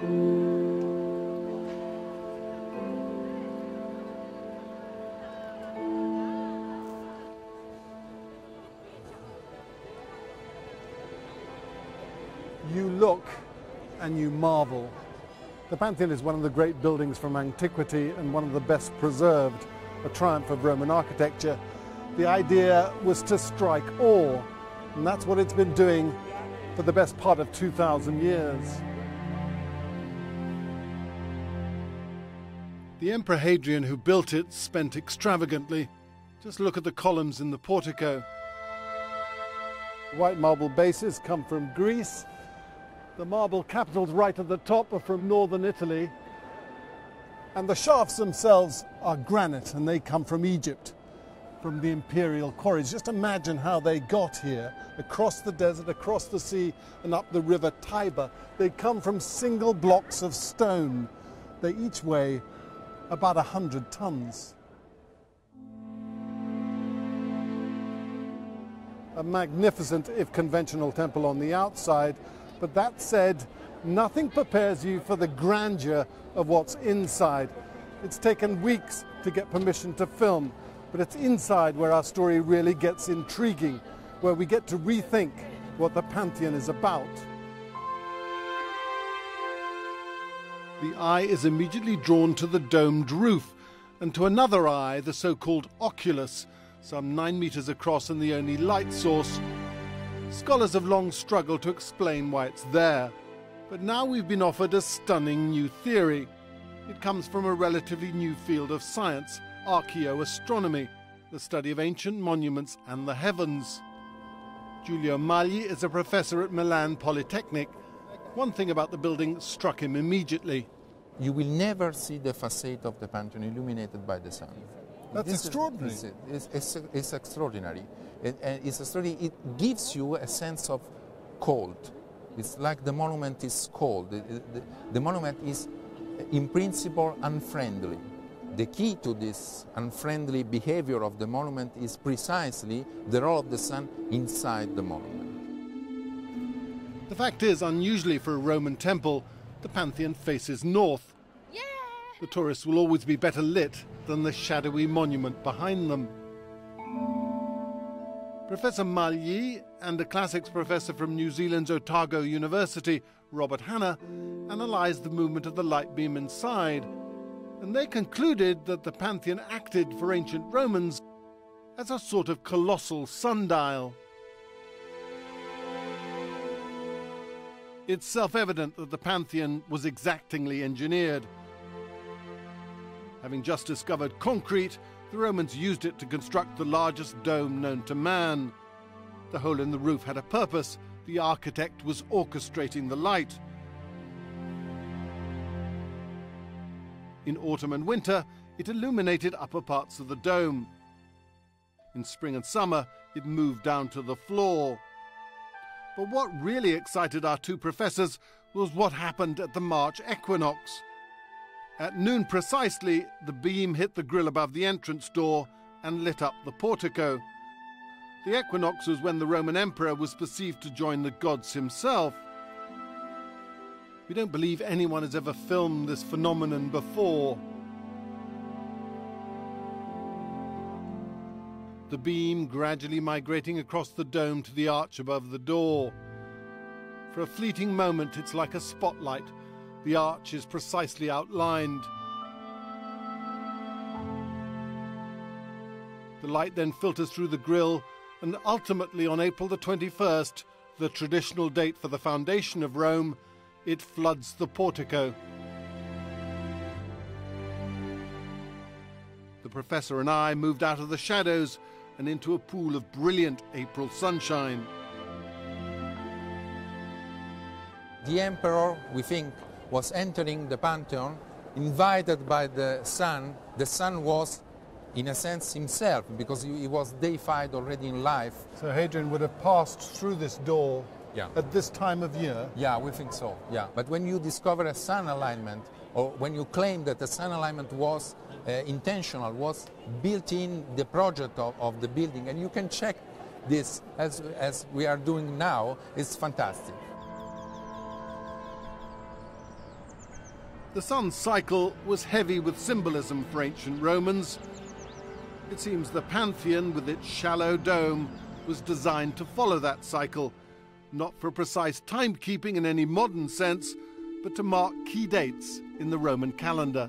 You look and you marvel. The Pantheon is one of the great buildings from antiquity and one of the best preserved, a triumph of Roman architecture. The idea was to strike awe, and that's what it's been doing for the best part of 2,000 years. The Emperor Hadrian, who built it, spent extravagantly. Just look at the columns in the portico. White marble bases come from Greece. The marble capitals right at the top are from northern Italy. And the shafts themselves are granite, and they come from Egypt, from the imperial quarries. Just imagine how they got here, across the desert, across the sea, and up the river Tiber. They come from single blocks of stone. They each weigh about 100 tons. A magnificent, if conventional, temple on the outside, but that said, nothing prepares you for the grandeur of what's inside. It's taken weeks to get permission to film, but it's inside where our story really gets intriguing, where we get to rethink what the Pantheon is about. The eye is immediately drawn to the domed roof, and to another eye, the so-called oculus, some 9 meters across and the only light source. Scholars have long struggled to explain why it's there, but now we've been offered a stunning new theory. It comes from a relatively new field of science, archaeoastronomy, the study of ancient monuments and the heavens. Giulio Magli is a professor at Milan Polytechnic. One thing about the building struck him immediately. You will never see the facade of the Pantheon illuminated by the sun. That's extraordinary. It's extraordinary. It's extraordinary. It gives you a sense of cold. It's like the monument is cold. The monument is, in principle, unfriendly. The key to this unfriendly behavior of the monument is precisely the role of the sun inside the monument. The fact is, unusually for a Roman temple, the Pantheon faces north. Yeah. The tourists will always be better lit than the shadowy monument behind them. Professor Magli and a classics professor from New Zealand's Otago University, Robert Hanna, analysed the movement of the light beam inside, and they concluded that the Pantheon acted for ancient Romans as a sort of colossal sundial. It's self-evident that the Pantheon was exactingly engineered. Having just discovered concrete, the Romans used it to construct the largest dome known to man. The hole in the roof had a purpose. The architect was orchestrating the light. In autumn and winter, it illuminated upper parts of the dome. In spring and summer, it moved down to the floor. But what really excited our two professors was what happened at the March equinox. At noon precisely, the beam hit the grille above the entrance door and lit up the portico. The equinox was when the Roman emperor was perceived to join the gods himself. We don't believe anyone has ever filmed this phenomenon before. The beam gradually migrating across the dome to the arch above the door. For a fleeting moment, it's like a spotlight. The arch is precisely outlined. The light then filters through the grille, and ultimately on April the 21st, the traditional date for the foundation of Rome, it floods the portico. The professor and I moved out of the shadows and into a pool of brilliant April sunshine. The emperor, we think, was entering the Pantheon, invited by the sun. The sun was, in a sense, himself, because he was deified already in life. So Hadrian would have passed through this door at this time of year? Yeah, we think so, yeah. But when you discover a sun alignment, or when you claim that the sun alignment was intentional, was built in the project of the building, and you can check this as we are doing now, it's fantastic. The sun's cycle was heavy with symbolism for ancient Romans. It seems the Pantheon, with its shallow dome, was designed to follow that cycle, not for precise timekeeping in any modern sense, but to mark key dates in the Roman calendar.